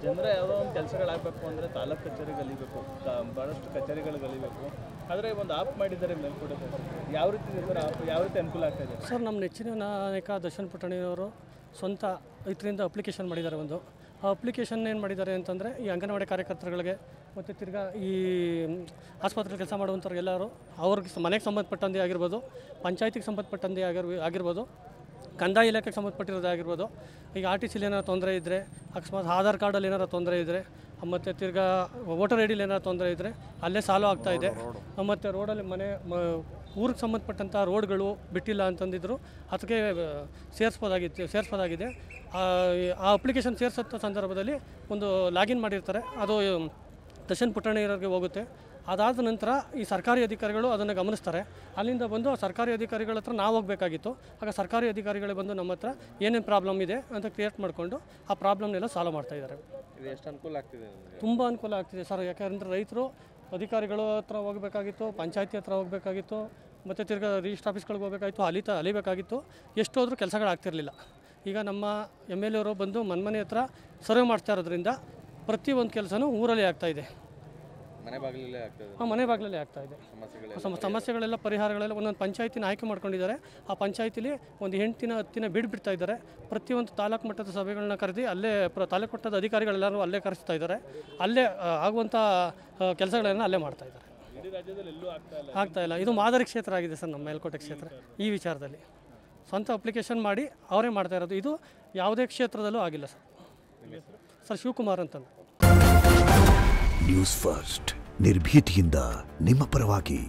ಜನರ ಯಾವುದೋ ಒಂದು ಕೆಲಸಗಳಾಗಬೇಕು ಅಂದರೆ ತಾಲೂಕು ಕಚೇರಿಗೆ ಅಲಿಬೇಕು, ಭಾಳಷ್ಟು ಕಚೇರಿಗಳು ಅಲಿಬೇಕು. ಆದರೆ ಒಂದು ಆಪ್ ಮಾಡಿದ್ದಾರೆ ಮೇಲ್ಕೋಟೆ ಯಾವ ರೀತಿ ಇದೆ ಸರ್? ಆಪ್ ಯಾವ ರೀತಿ ಅನುಕೂಲ ಆಗ್ತಾ ಇದೆ ಸರ್? ನಮ್ಮ ನೆಚ್ಚಿನ ನಾಯಕ ದರ್ಶನ್ ಪುಟ್ಟಣಿಯವರು ಸ್ವಂತ ಇದರಿಂದ ಅಪ್ಲಿಕೇಶನ್ ಮಾಡಿದ್ದಾರೆ. ಒಂದು ಆ ಅಪ್ಲಿಕೇಶನ್ ಏನು ಮಾಡಿದ್ದಾರೆ ಅಂತಂದರೆ ಈ ಅಂಗನವಾಡಿ ಕಾರ್ಯಕರ್ತರುಗಳಿಗೆ ಮತ್ತು ತಿರ್ಗಾ ಈ ಆಸ್ಪತ್ರೆ ಕೆಲಸ ಮಾಡುವಂಥವ್ರು ಎಲ್ಲರೂ ಅವ್ರಿಗೆ ಮನೆಗೆ ಸಂಬಂಧಪಟ್ಟಂತೆ ಆಗಿರ್ಬೋದು, ಪಂಚಾಯತಿಗೆ ಸಂಬಂಧಪಟ್ಟಂತೆ ಆಗಿರ್ಬೋದು, ಕಂದಾಯ ಇಲಾಖೆಗೆ ಸಂಬಂಧಪಟ್ಟಿರೋದೇ ಆಗಿರ್ಬೋದು. ಈಗ RTC ಏನಾರು ತೊಂದರೆ ಇದ್ದರೆ, ಅಕಸ್ಮಾತ್ ಆಧಾರ್ ಕಾರ್ಡಲ್ಲಿ ಏನಾರು ತೊಂದರೆ ಇದ್ದರೆ, ಮತ್ತು ತಿರ್ಗಾ ವೋಟರ್ ID ಏನಾರು ತೊಂದರೆ ಇದ್ದರೆ ಅಲ್ಲೇ ಸಾಲ್ವ್ ಆಗ್ತಾಯಿದೆ. ಮತ್ತು ರೋಡಲ್ಲಿ ಊರಿಗೆ ಸಂಬಂಧಪಟ್ಟಂಥ ರೋಡ್ಗಳು ಬಿಟ್ಟಿಲ್ಲ ಅಂತಂದಿದ್ರು ಅದಕ್ಕೆ ಸೇರಿಸ್ಬೋದಾಗಿದೆ. ಆ ಅಪ್ಲಿಕೇಶನ್ ಸೇರಿಸೋ ಸಂದರ್ಭದಲ್ಲಿ ಒಂದು ಲಾಗಿನ್ ಮಾಡಿರ್ತಾರೆ, ಅದು ದರ್ಶನ್ ಪುಟ್ಟಣ್ಣಯ್ಯರಿಗೆ ಹೋಗುತ್ತೆ. ಅದಾದ ನಂತರ ಈ ಸರ್ಕಾರಿ ಅಧಿಕಾರಿಗಳು ಅದನ್ನು ಗಮನಿಸ್ತಾರೆ. ಅಲ್ಲಿಂದ ಬಂದು ಸರ್ಕಾರಿ ಅಧಿಕಾರಿಗಳ ಹತ್ರ ನಾವು ಹೋಗಬೇಕಾಗಿತ್ತು. ಆಗ ಸರ್ಕಾರಿ ಅಧಿಕಾರಿಗಳೇ ಬಂದು ನಮ್ಮ ಹತ್ರ ಏನೇನು ಪ್ರಾಬ್ಲಮ್ ಇದೆ ಅಂತ ಕ್ರಿಯೇಟ್ ಮಾಡಿಕೊಂಡು ಆ ಪ್ರಾಬ್ಲಮ್ನೆಲ್ಲ ಸಾಲ್ವ್ ಮಾಡ್ತಾಯಿದ್ದಾರೆ. ಇದು ಎಷ್ಟು ಅನುಕೂಲ ಆಗ್ತಿದೆ? ತುಂಬ ಅನುಕೂಲ ಆಗ್ತಿದೆ ಸರ್. ಯಾಕೆಂದರೆ ರೈತರು ಅಧಿಕಾರಿಗಳ ಹತ್ರ ಹೋಗಬೇಕಾಗಿತ್ತು, ಪಂಚಾಯತಿ ಹತ್ರ ಹೋಗಬೇಕಾಗಿತ್ತು, ಮತ್ತು ತಿರ್ಗಾ ರಿಜಿಸ್ಟ್ರ್ ಆಫೀಸ್ಗಳಿಗೆ ಹೋಗಬೇಕಾಗಿತ್ತು, ಅಲಿಬೇಕಾಗಿತ್ತು. ಎಷ್ಟೋದ್ರೂ ಕೆಲಸಗಳಾಗ್ತಿರಲಿಲ್ಲ. ಈಗ ನಮ್ಮ MLA ಅವರು ಬಂದು ಮನೆ ಹತ್ರ ಸರ್ವೆ ಮಾಡ್ತಾ ಇರೋದ್ರಿಂದ ಪ್ರತಿಯೊಂದು ಕೆಲಸನೂ ಊರಲ್ಲಿ ಆಗ್ತಾಯಿದೆ, ಮನೆ ಬಾಗಿಲಲ್ಲೇ ಆಗ್ತಾಯಿದೆ. ಸಮಸ್ಯೆಗಳೆಲ್ಲ ಪರಿಹಾರಗಳೆಲ್ಲ ಒಂದೊಂದು ಪಂಚಾಯತಿನ ಆಯ್ಕೆ ಮಾಡ್ಕೊಂಡಿದ್ದಾರೆ. ಆ ಪಂಚಾಯತಿಲಿ ಒಂದು 8 ದಿನ 10 ದಿನ ಬಿಡ್ತಾ ಇದ್ದಾರೆ. ಪ್ರತಿಯೊಂದು ತಾಲೂಕು ಮಟ್ಟದ ಸಭೆಗಳನ್ನ ಕರೆದು ಅಲ್ಲೇ ತಾಲೂಕು ಮಟ್ಟದ ಅಧಿಕಾರಿಗಳೆಲ್ಲರೂ ಅಲ್ಲೇ ಕರೆಸ್ತಾ ಇದ್ದಾರೆ. ಅಲ್ಲೇ ಆಗುವಂಥ ಕೆಲಸಗಳನ್ನು ಅಲ್ಲೇ ಮಾಡ್ತಾ ಇದ್ದಾರೆ. ಆಗ್ತಾಯಿಲ್ಲ. ಇದು ಮಾದರಿ ಕ್ಷೇತ್ರ ಆಗಿದೆ ಸರ್ ನಮ್ಮ ಮೇಲ್ಕೋಟೆ ಕ್ಷೇತ್ರ. ಈ ವಿಚಾರದಲ್ಲಿ ಸ್ವಂತ ಅಪ್ಲಿಕೇಶನ್ ಮಾಡಿ ಅವರೇ ಮಾಡ್ತಾ ಇರೋದು. ಇದು ಯಾವುದೇ ಕ್ಷೇತ್ರದಲ್ಲೂ ಆಗಿಲ್ಲ ಸರ್. ಶಿವಕುಮಾರ್ ಅಂತಂದು. ನ್ಯೂಸ್ ಫಸ್ಟ್ ನಿರ್ಭೀತಿಯಿಂದ ನಿಮ್ಮ ಪರವಾಗಿ.